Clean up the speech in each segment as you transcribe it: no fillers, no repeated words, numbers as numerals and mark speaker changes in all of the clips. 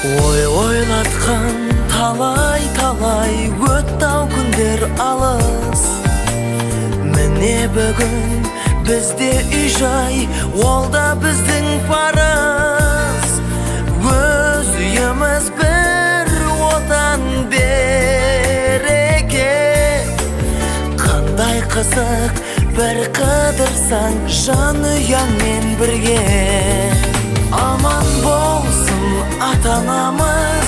Speaker 1: Ойлатқан талай өтті-ау күндер алыс. Міне бүгін бізде үй-жай, ол да біздің парыз. Өз үйіміз бір отан береке. Қандай қызық бір қыдырсаң жанұяңмен бірге. Аман болсын ата-анамыз,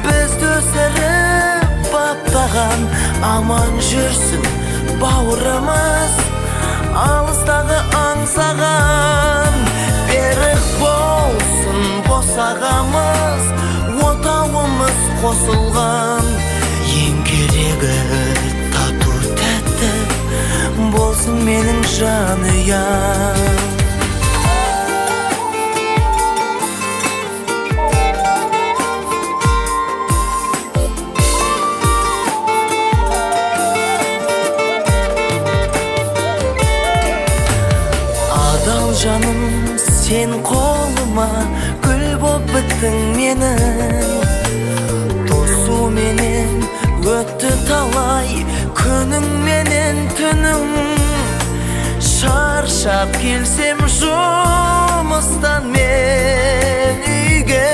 Speaker 1: бізді өсіріп баптаған. Аман жүрсін бауырымыз, алыстағы аңсаған. Берік болсын босағамыз, отауымыз қосылған. Ең керегі тату тәтті болсын менің жанұям. Жаным, сен қолыма гүл боп біттің менің. Тосу менен өтті талай күнің менен түнің. Шаршап келсем жұмыстан мен үйге,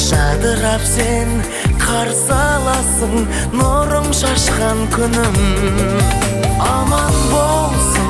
Speaker 1: жадырап сен қарсы аласың нұрың шашқан күнім. Аман болсын